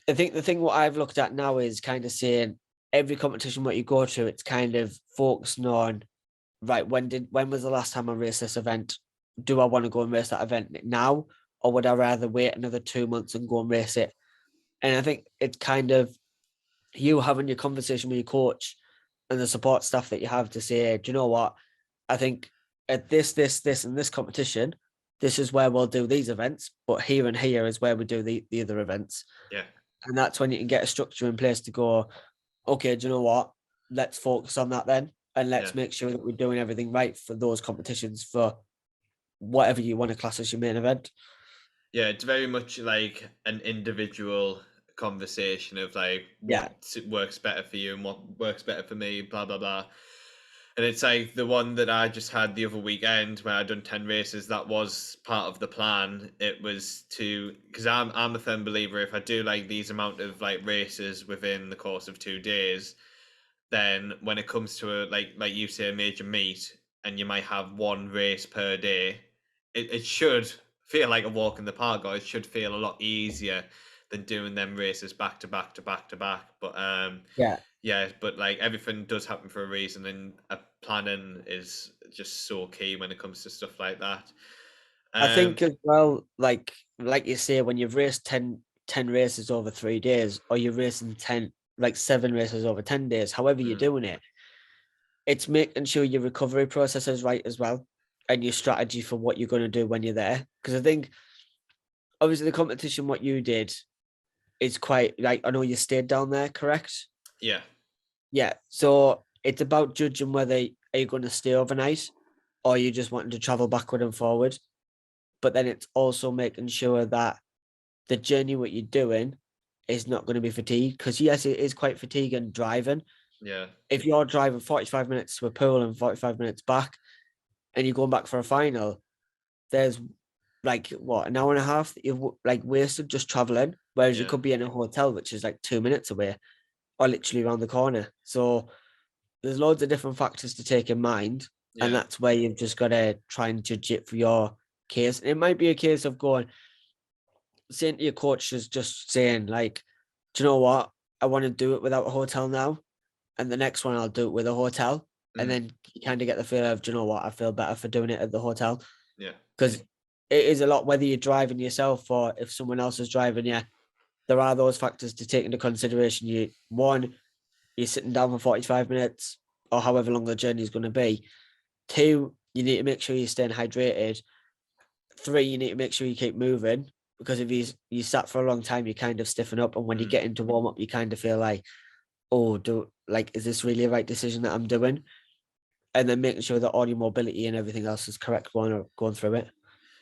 [SPEAKER 1] I think the thing what I've looked at now is kind of saying every competition what you go to, it's kind of focusing on, right, when was the last time I raced this event? Do I want to go and race that event now? Or would I rather wait another 2 months and go and race it? And I think it's kind of you having your conversation with your coach and the support staff that you have to say, do you know what? I think at this, and this competition, this is where we'll do these events, but here and here is where we do the other events.
[SPEAKER 2] yeah,
[SPEAKER 1] And that's when you can get a structure in place to go, okay, do you know what? Let's focus on that then. And
[SPEAKER 2] yeah.
[SPEAKER 1] let's make sure that we're doing everything right for those competitions for whatever you want to class as your main event.
[SPEAKER 2] Yeah, it's very much like an individual conversation of like
[SPEAKER 1] Yeah.
[SPEAKER 2] what works better for you and what works better for me, blah blah blah. And it's like the one that I just had the other weekend where I'd done 10 races, that was part of the plan. It was to, because I'm a firm believer, if I do like these amount of like races within the course of 2 days, then when it comes to a like you say a major meet and you might have one race per day, it should feel like a walk in the park, or it should feel a lot easier than doing them races back to back to back to back. But
[SPEAKER 1] Yeah.
[SPEAKER 2] yeah, but like everything does happen for a reason, and planning is just so key when it comes to stuff like that.
[SPEAKER 1] I
[SPEAKER 2] Um,
[SPEAKER 1] think as well, like you say, when you've raced 10 races over 3 days, or you're racing 7 races over 10 days, however you're
[SPEAKER 2] mm,
[SPEAKER 1] doing it, it's making sure your recovery process is right as well, and your strategy for what you're going to do when you're there. Because I think obviously the competition, what you did is quite like, I know you stayed down there, correct?
[SPEAKER 2] yeah,
[SPEAKER 1] Yeah. So it's about judging whether are you going to stay overnight or you just wanting to travel backward and forward. But then it's also making sure that the journey what you're doing is not going to be fatigued. Because yes, it is quite fatiguing driving.
[SPEAKER 2] yeah,
[SPEAKER 1] If you're driving 45 minutes to a pool and 45 minutes back and you're going back for a final, there's like what, an hour and a half that you've like wasted just traveling. Whereas you
[SPEAKER 2] yeah,
[SPEAKER 1] could be in a hotel, which is like 2 minutes away or literally around the corner. So there's loads of different factors to take in mind. And
[SPEAKER 2] yeah,
[SPEAKER 1] that's where you've just got to try and judge it for your case. It might be a case of going, saying to your coach is just saying, like, do you know what? I want to do it without a hotel now. And the next one I'll do it with a hotel. And
[SPEAKER 2] mm,
[SPEAKER 1] then you kind of get the feel of, do you know what? I feel better for doing it at the hotel.
[SPEAKER 2] yeah,
[SPEAKER 1] Because it is a lot, whether you're driving yourself or if someone else is driving you, there are those factors to take into consideration. You're sitting down for 45 minutes or however long the journey is going to be. Two, you need to make sure you're staying hydrated. Three, you need to make sure you keep moving, because if you sat for a long time, you kind of stiffen up, and when you
[SPEAKER 2] mm,
[SPEAKER 1] get into warm up, you kind of feel like, oh, is this really a right decision that I'm doing? And then making sure that all your mobility and everything else is correct going through it.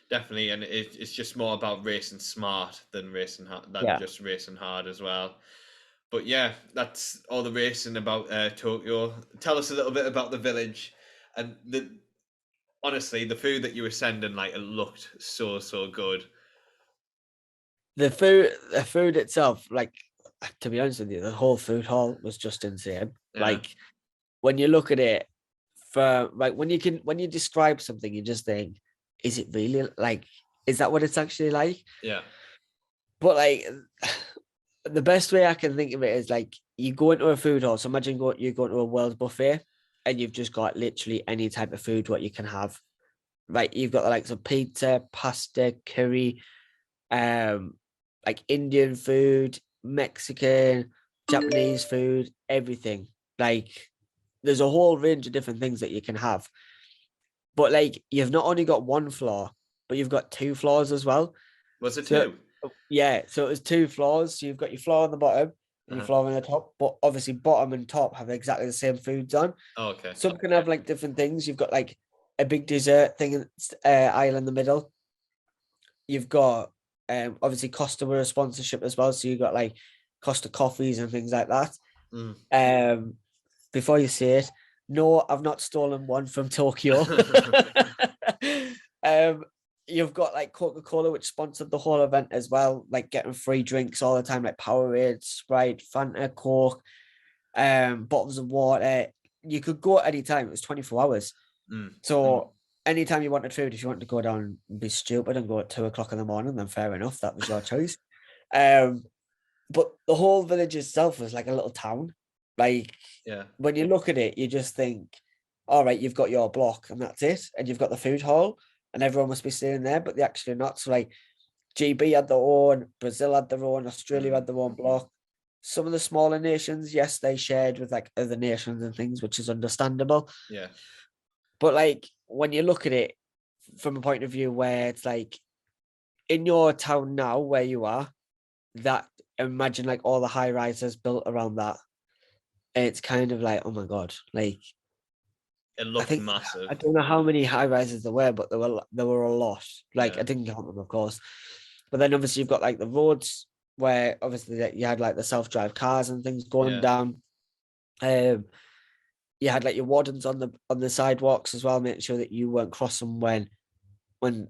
[SPEAKER 2] definitely. And it's just more about racing smart than than
[SPEAKER 1] Yeah.
[SPEAKER 2] just racing hard as well. But yeah, that's all the racing about Tokyo. Tell us a little bit about the village and the honestly, the food that you were sending, like it looked so good.
[SPEAKER 1] The food itself, like, to be honest with you, the whole food hall was just insane.
[SPEAKER 2] Yeah,
[SPEAKER 1] Like, when you look at it, for like, when you describe something, you just think, is it really like, is that what it's actually like?
[SPEAKER 2] yeah,
[SPEAKER 1] But like, the best way I can think of it is like, you go into a food hall. So imagine you go to a world buffet and you've just got literally any type of food what you can have. Right, you've got the likes of pizza, pasta, curry, um, like Indian food, Mexican, Japanese food, everything. Like, there's a whole range of different things that you can have. But like, you've not only got one floor, but you've got two floors as well.
[SPEAKER 2] was it
[SPEAKER 1] So
[SPEAKER 2] two?
[SPEAKER 1] yeah, so it was two floors. So you've got your floor on the bottom and your
[SPEAKER 2] Uh-huh.
[SPEAKER 1] floor on the top. But obviously, bottom and top have exactly the same foods on.
[SPEAKER 2] Oh, okay.
[SPEAKER 1] Some can have like different things. You've got like a big dessert thing in aisle in the middle. You've got obviously Costa were a sponsorship as well. So you've got like Costa coffees and things like that.
[SPEAKER 2] Mm.
[SPEAKER 1] Um, before you say it, no, I've not stolen one from Tokyo. um, you've got like Coca-Cola, which sponsored the whole event as well, like getting free drinks all the time, like Powerade, Sprite, Fanta, Coke, bottles of water. You could go at any time. It was 24 hours.
[SPEAKER 2] Mm.
[SPEAKER 1] So anytime you wanted food, if you wanted to go down and be stupid and go at 2 o'clock in the morning, then fair enough. That was your choice. Um, but the whole village itself was like a little town. Like,
[SPEAKER 2] Yeah,
[SPEAKER 1] when you look at it, you just think, all right, you've got your block and that's it. And you've got the food hall and everyone must be staying there, but they actually not. So like, GB had their own, Brazil had their own, Australia had their own block. Some of the smaller nations, yes, they shared with like other nations and things, which is understandable.
[SPEAKER 2] yeah.
[SPEAKER 1] But like, when you look at it from a point of view where it's like, in your town now where you are, that, imagine like all the high rises built around that. And it's kind of like, oh my God, like,
[SPEAKER 2] It
[SPEAKER 1] I
[SPEAKER 2] looked
[SPEAKER 1] think,
[SPEAKER 2] massive.
[SPEAKER 1] I don't know how many high rises there were, but there were a lot. Like,
[SPEAKER 2] Yeah.
[SPEAKER 1] I didn't count them, of course. But then obviously you've got like the roads where obviously you had like the self-drive cars and things going
[SPEAKER 2] Yeah.
[SPEAKER 1] down. Um, you had like your wardens on the sidewalks as well, making sure that you weren't crossing when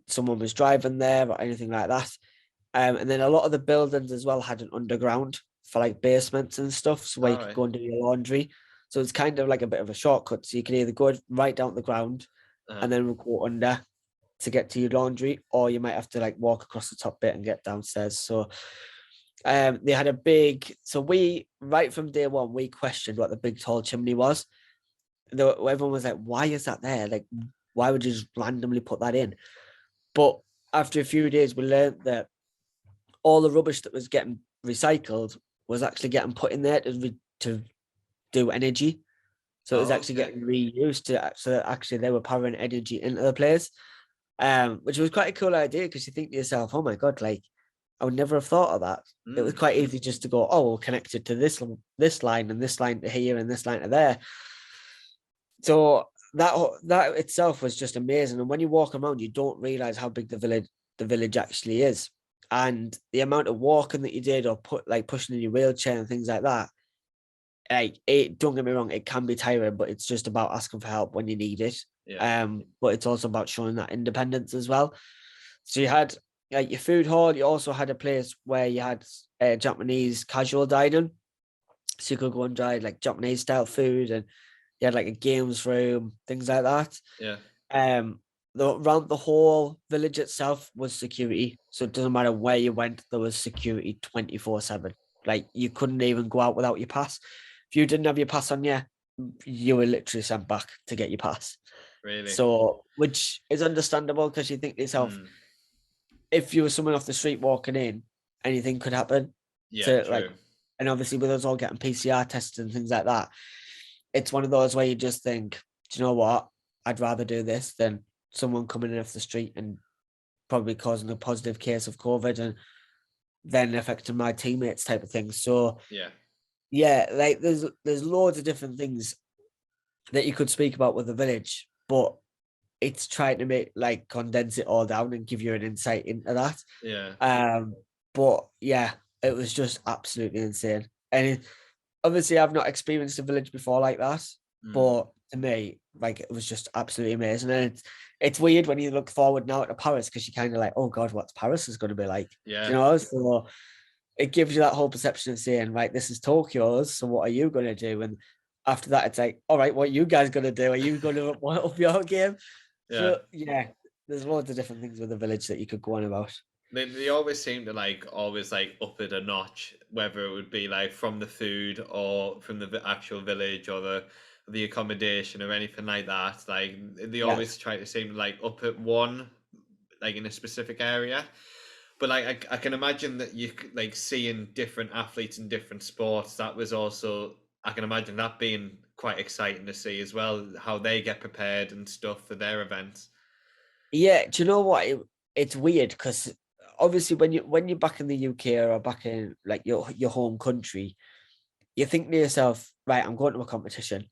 [SPEAKER 1] someone was driving there or anything like that. And then a lot of the buildings as well had an underground for like basements and stuff, so where
[SPEAKER 2] All
[SPEAKER 1] you could
[SPEAKER 2] right.
[SPEAKER 1] go and do your laundry. So it's kind of like a bit of a shortcut. So you can either go right down the ground
[SPEAKER 2] Uh,
[SPEAKER 1] and then go under to get to your laundry, or you might have to like walk across the top bit and get downstairs. So they had a big. So we right from day one we questioned what the big tall chimney was. Everyone was like, "Why is that there? Like, why would you just randomly put that in?" But after a few days, we learned that all the rubbish that was getting recycled was actually getting put in there to do energy. So it was
[SPEAKER 2] oh,
[SPEAKER 1] actually
[SPEAKER 2] okay.
[SPEAKER 1] getting reused so actually they were powering energy into the place. Which was quite a cool idea because you think to yourself, oh my God, like I would never have thought of that. It was
[SPEAKER 2] Mm.
[SPEAKER 1] quite easy just to go, oh, we'll connect it to this line and this line to here and this line to there. So that itself was just amazing. And when you walk around, you don't realize how big the village actually is. And the amount of walking that you did or pushing in your wheelchair and things like that, like it don't get me wrong, it can be tiring, but it's just about asking for help when you need it.
[SPEAKER 2] Yeah.
[SPEAKER 1] But it's also about showing that independence as well. So you had like your food hall, you also had a place where you had Japanese casual dining. So you could go and try like Japanese style food, and you had like a games room, things like that.
[SPEAKER 2] Yeah.
[SPEAKER 1] Um, around the whole village itself was security, so it doesn't matter where you went, there was security 24/7. Like you couldn't even go out without your pass. If you didn't have your pass on you, you were literally sent back to get your pass.
[SPEAKER 2] Really.
[SPEAKER 1] So, which is understandable because you think to yourself,
[SPEAKER 2] Mm.
[SPEAKER 1] if you were someone off the street walking in, anything could happen.
[SPEAKER 2] Yeah.
[SPEAKER 1] To like,
[SPEAKER 2] True.
[SPEAKER 1] and obviously with us all getting PCR tests and things like that, it's one of those where you just think, do you know what? I'd rather do this than someone coming in off the street and probably causing a positive case of COVID and then affecting my teammates type of thing. So
[SPEAKER 2] Yeah.
[SPEAKER 1] yeah, like there's loads of different things that you could speak about with the village, but it's trying to make like condense it all down and give you an insight into that.
[SPEAKER 2] Yeah.
[SPEAKER 1] Um, but yeah, it was just absolutely insane. And obviously, I've not experienced a village before like that,
[SPEAKER 2] Mm.
[SPEAKER 1] but to me, like it was just absolutely amazing. And it's weird when you look forward now to Paris because you're kind of like, oh God, what's Paris is going to be like? Do
[SPEAKER 2] Yeah.
[SPEAKER 1] you know? So it gives you that whole perception of saying, right, this is Tokyo's, so what are you going to do? And after that, it's like, all right, what are you guys going to do? Are you going to up your game?
[SPEAKER 2] Yeah.
[SPEAKER 1] So yeah, there's loads of different things with the village that you could go on about.
[SPEAKER 2] They always seem to like always like up it a notch, whether it would be like from the food or from the actual village or the accommodation or anything like that. Like they
[SPEAKER 1] Yeah.
[SPEAKER 2] always try to seem to like up it one like in a specific area. But like I can imagine that like seeing different athletes in different sports. That was also I can imagine that being quite exciting to see as well, how they get prepared and stuff for their events.
[SPEAKER 1] Yeah, do you know what? It's weird because obviously when you're back in the UK or back in like your home country, you think to yourself, right, I'm going to a competition.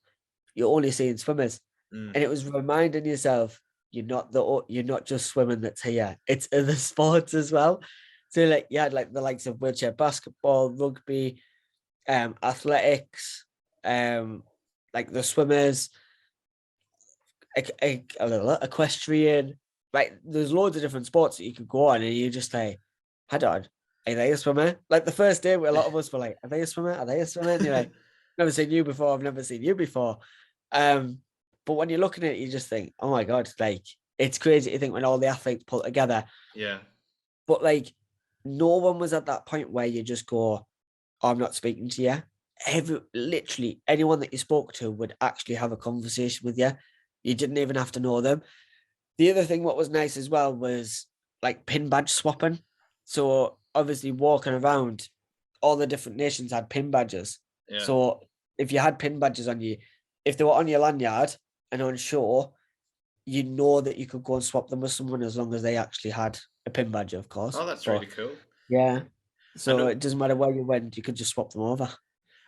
[SPEAKER 1] You're only seeing swimmers,
[SPEAKER 2] Mm.
[SPEAKER 1] and it was reminding yourself you're not just swimming that's here. It's other sports as well. So like you had like the likes of wheelchair basketball, rugby, athletics, like the swimmers, equestrian. Like there's loads of different sports that you could go on, and you just like, hold on, are they a swimmer? Like the first day, where a lot of us were like, are they a swimmer? Are they a swimmer? And you're like, never seen you before. I've never seen you before. Um, but when you're looking at it, you just think, oh my God, like it's crazy to think when all the athletes pull together.
[SPEAKER 2] Yeah.
[SPEAKER 1] But like no one was at that point where you just go, oh, I'm not speaking to you. Literally anyone that you spoke to would actually have a conversation with you. You didn't even have to know them. The other thing what was nice as well was like pin badge swapping. So obviously walking around, all the different nations had pin badges.
[SPEAKER 2] Yeah.
[SPEAKER 1] So if you had pin badges on you, if they were on your lanyard and on shore, you know that you could go and swap them with someone as long as they actually had a pin badge, of course.
[SPEAKER 2] Oh, that's
[SPEAKER 1] But
[SPEAKER 2] really cool.
[SPEAKER 1] yeah,
[SPEAKER 2] I
[SPEAKER 1] so
[SPEAKER 2] know.
[SPEAKER 1] it doesn't matter where you went, you could just swap them over.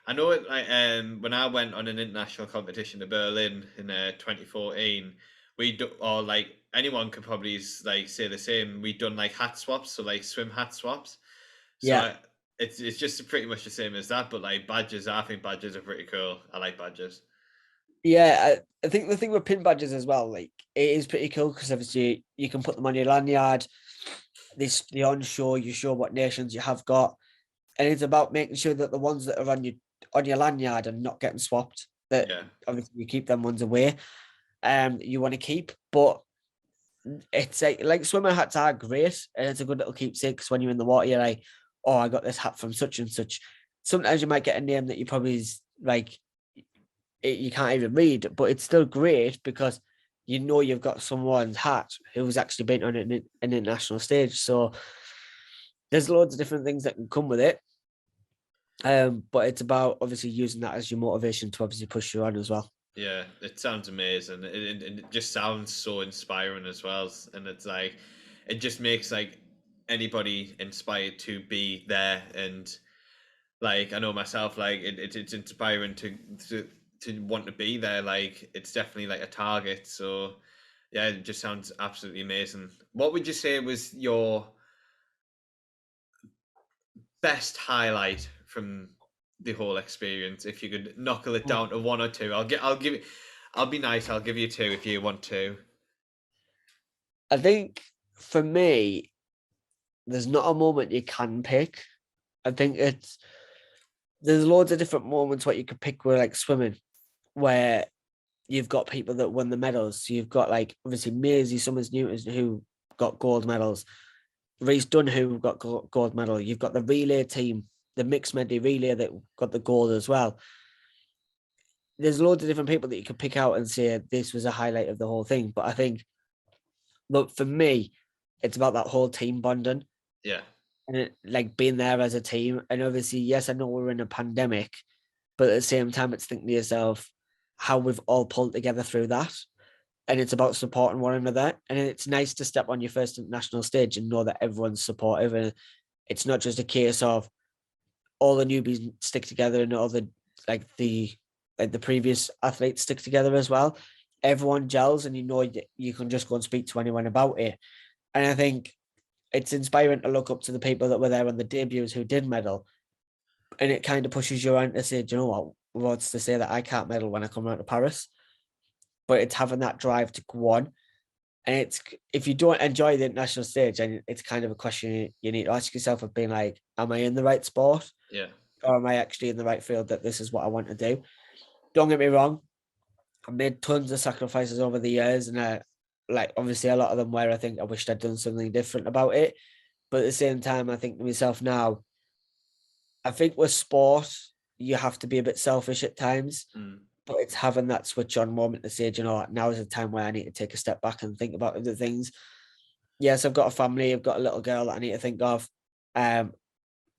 [SPEAKER 2] I know it. Like, when I went on an international competition to Berlin in 2014, we do, or like anyone could probably like say the same. We done like hat swaps, so like swim hat swaps. So
[SPEAKER 1] Yeah,
[SPEAKER 2] it's just pretty much the same as that, but like badges, I think badges are pretty cool. I like badges.
[SPEAKER 1] Yeah, I think the thing with pin badges as well, like it is pretty cool because obviously you can put them on your lanyard. They onshore, you show what nations you have got, and it's about making sure that the ones that are on your lanyard are not getting swapped. That
[SPEAKER 2] Yeah,
[SPEAKER 1] obviously you keep them ones away. You want to keep, but it's like swimmer hats are great, and it's a good little keepsake because when you're in the water, you're like, oh, I got this hat from such and such. Sometimes you might get a name that you probably like you can't even read, but it's still great because you know you've got someone's hat who's actually been on an international stage. So there's loads of different things that can come with it. But it's about obviously using that as your motivation to obviously push you on as well.
[SPEAKER 2] yeah, it sounds amazing. It just sounds so inspiring as well, and it's like it just makes like anybody inspired to be there. And like I know myself, like it's inspiring to want to be there. Like it's definitely like a target. So yeah, it just sounds absolutely amazing. What would you say was your best highlight from the whole experience? If you could knuckle it
[SPEAKER 1] Mm.
[SPEAKER 2] down to one or two, I'll give it. I'll be nice. I'll give you two if you want to.
[SPEAKER 1] I think for me, there's not a moment you can pick. I think there's loads of different moments what you could pick with like swimming, where you've got people that won the medals. So you've got like obviously Maisie Summers Newton who got gold medals, Reese Dunn who got gold medal. You've got the relay team, the mixed medley relay that got the gold as well. There's loads of different people that you could pick out and say this was a highlight of the whole thing. But I think, look, for me, it's about that whole team bonding
[SPEAKER 2] Yeah,
[SPEAKER 1] and like being there as a team. And obviously, yes, I know we're in a pandemic, but at the same time, it's thinking to yourself how we've all pulled together through that. And it's about supporting one another. And it's nice to step on your first international stage and know that everyone's supportive. And it's not just a case of all the newbies stick together and all the like the previous athletes stick together as well. Everyone gels, and you know you can just go and speak to anyone about it. And I think it's inspiring to look up to the people that were there on the debuts who did medal, and it kind of pushes you on to say, do you know what? What's to say that I can't medal when I come out to Paris? But it's having that drive to go on. And it's if you don't enjoy the international stage, and it's kind of a question you need to ask yourself of being like, am I in the right sport?
[SPEAKER 2] yeah,
[SPEAKER 1] Or am I actually in the right field that this is what I want to do? Don't get me wrong. I've made tons of sacrifices over the years, and like obviously a lot of them where I think I wished I'd done something different about it. But at the same time, I think to myself now, I think with sport, you have to be a bit selfish at times,
[SPEAKER 2] mm,
[SPEAKER 1] but it's having that switch on moment to say, you know what, now is the time where I need to take a step back and think about other things. Yes, I've got a family, I've got a little girl that I need to think of. Um,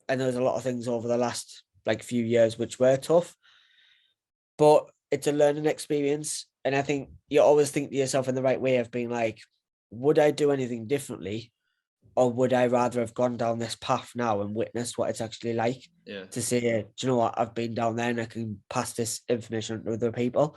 [SPEAKER 1] and there's a lot of things over the last like few years which were tough, but it's a learning experience. And I think you always think to yourself in the right way of being like, would I do anything differently? Or would I rather have gone down this path now and witnessed what it's actually like
[SPEAKER 2] yeah,
[SPEAKER 1] to say, do you know what, I've been down there and I can pass this information on to other people.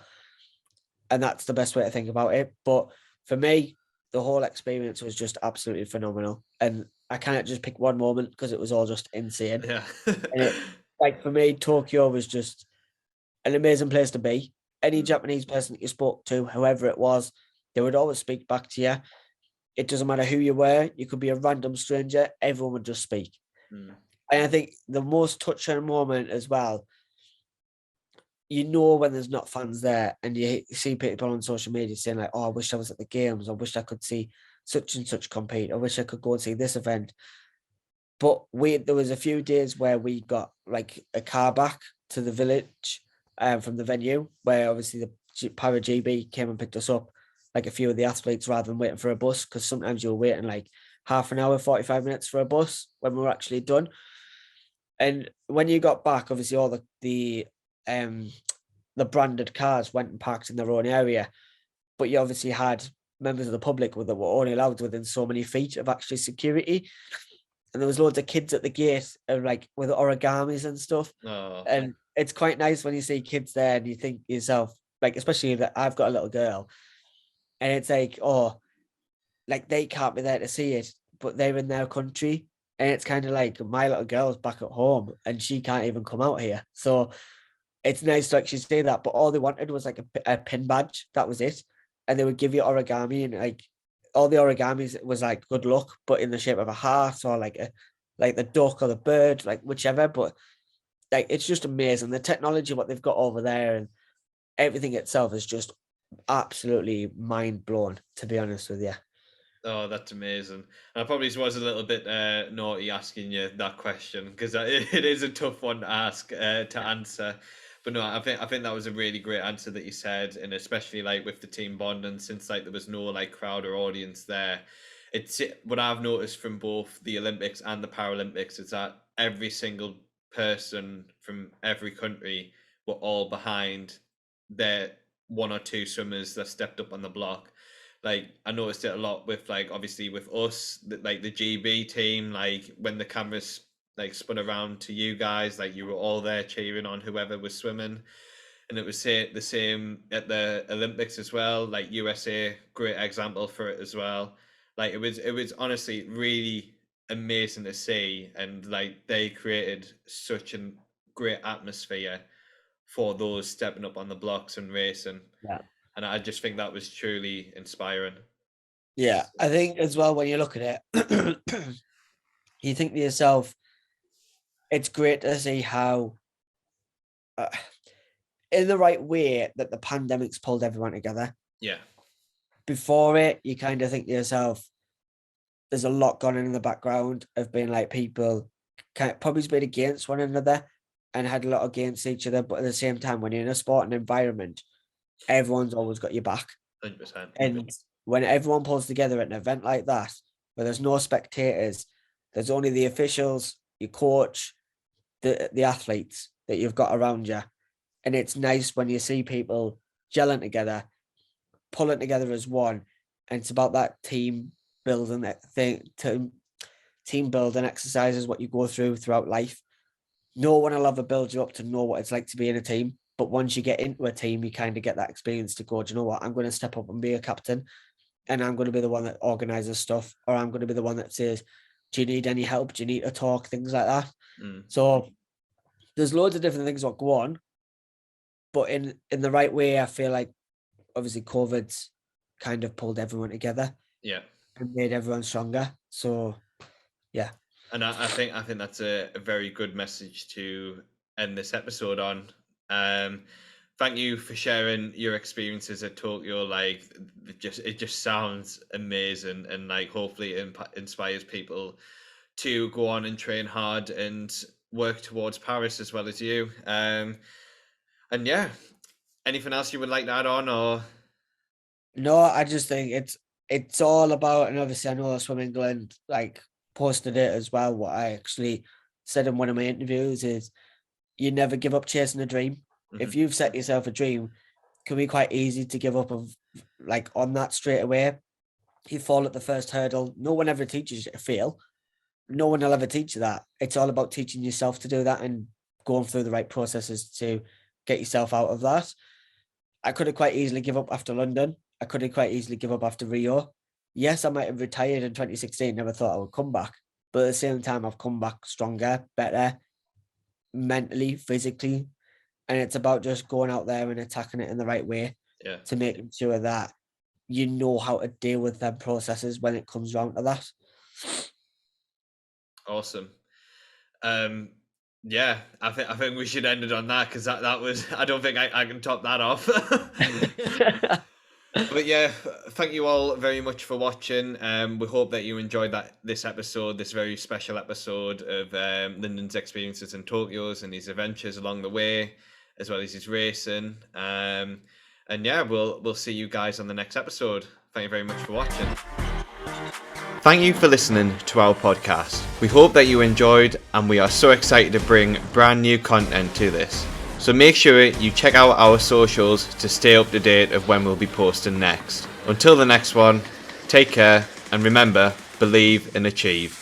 [SPEAKER 1] And that's the best way to think about it. But for me, the whole experience was just absolutely phenomenal. And I can't just pick one moment because it was all just insane.
[SPEAKER 2] yeah,
[SPEAKER 1] And it, like for me, Tokyo was just an amazing place to be. Any
[SPEAKER 2] mm,
[SPEAKER 1] Japanese person that you spoke to, whoever it was, they would always speak back to you. It doesn't matter who you were, you could be a random stranger, everyone would just speak.
[SPEAKER 2] mm,
[SPEAKER 1] And I think the most touching moment as well, you know when there's not fans there and you see people on social media saying like, oh, I wish I was at the games, I wish I could see such and such compete, I wish I could go and see this event. But there was a few days where we got like a car back to the village from the venue where obviously the Para GB came and picked us up, like a few of the athletes, rather than waiting for a bus, because sometimes you're waiting like half an hour, 45 minutes for a bus when we were actually done. And when you got back, obviously all the branded cars went and parked in their own area, but you obviously had members of the public that were only allowed within so many feet of actually security. And there was loads of kids at the gate like with origamis and stuff.
[SPEAKER 2] oh,
[SPEAKER 1] And it's quite nice when you see kids there and you think to yourself, like, especially that I've got a little girl, and it's like, oh, like they can't be there to see it, but they're in their country. And it's kind of like my little girl's back at home and she can't even come out here. So it's nice to actually say that. But all they wanted was like a pin badge. That was it. And they would give you origami, and like all the origamis was like good luck, but in the shape of a heart or like the duck or the bird, like whichever. But like it's just amazing. The technology, what they've got over there, and everything itself is just absolutely mind blown, to be honest with you.
[SPEAKER 2] Oh, that's amazing. And I probably was a little bit naughty asking you that question, because it is a tough one to ask to answer. But no, I think that was a really great answer that you said, and especially like with the team bond, and since like there was no like crowd or audience there, it's what I've noticed from both the Olympics and the Paralympics is that every single person from every country were all behind their one or two swimmers that stepped up on the block. Like I noticed it a lot with like obviously with us, like the GB team, like when the cameras like spun around to you guys, like you were all there cheering on whoever was swimming. And it was the same at the Olympics as well. Like USA, great example for it as well. Like it was honestly really amazing to see, and like they created such a great atmosphere for those stepping up on the blocks and racing.
[SPEAKER 1] Yeah.
[SPEAKER 2] And I just think that was truly inspiring.
[SPEAKER 1] Yeah. I think as well, when you look at it, you think to yourself, it's great to see how, uh, in the right way, that the pandemic's pulled everyone together.
[SPEAKER 2] Yeah.
[SPEAKER 1] Before it, you kind of think to yourself, there's a lot going on in the background of being like people kind of probably been against one another and had a lot against each other. But at the same time, when you're in a sport and environment, everyone's always got your back.
[SPEAKER 2] 100%.
[SPEAKER 1] And when everyone pulls together at an event like that, where there's no spectators, there's only the officials, your coach, the athletes that you've got around you. And it's nice when you see people gelling together, pulling together as one. And it's about that team building, that thing, team building exercises, what you go through throughout life. No one will ever build you up to know what it's like to be in a team. But once you get into a team, you kind of get that experience to go, do you know what? I'm going to step up and be a captain, and I'm going to be the one that organizes stuff, or I'm going to be the one that says, do you need any help? Do you need to talk? Things like that. So there's loads of different things that go on, but in the right way. I feel like obviously COVID's kind of pulled everyone together.
[SPEAKER 2] Yeah.
[SPEAKER 1] And made everyone stronger. So yeah.
[SPEAKER 2] And I think that's a very good message to end this episode on. Thank you for sharing your experiences at Tokyo. Like it just sounds amazing, and like hopefully it inspires people to go on and train hard and work towards Paris as well as you. And yeah, anything else you would like to add on, or?
[SPEAKER 1] No, I just think it's all about, and obviously I know Swim England like posted it as well. What I actually said in one of my interviews is, you never give up chasing a dream. If you've set yourself a dream, it can be quite easy to give up on that straight away. You fall at the first hurdle. No one ever teaches you to fail. No one will ever teach you that. It's all about teaching yourself to do that and going through the right processes to get yourself out of that. I could have quite easily give up after London. I could have quite easily give up after Rio. Yes, I might have retired in 2016. Never thought I would come back. But at the same time, I've come back stronger, better, mentally, physically. And it's about just going out there and attacking it in the right way to make sure that you know how to deal with them processes when it comes down to that.
[SPEAKER 2] Awesome. Yeah, I think we should end it on that, because that was, I don't think I can top that off. But yeah, thank you all very much for watching. We hope that you enjoyed this episode, this very special episode of Lyndon's experiences in Tokyo's and his adventures along the way, as well as his racing. And yeah, we'll see you guys on the next episode. Thank you very much for watching. Thank you for listening to our podcast. We hope that you enjoyed, and we are so excited to bring brand new content to this. So make sure you check out our socials to stay up to date of when we'll be posting next. Until the next one, take care, and remember, believe and achieve.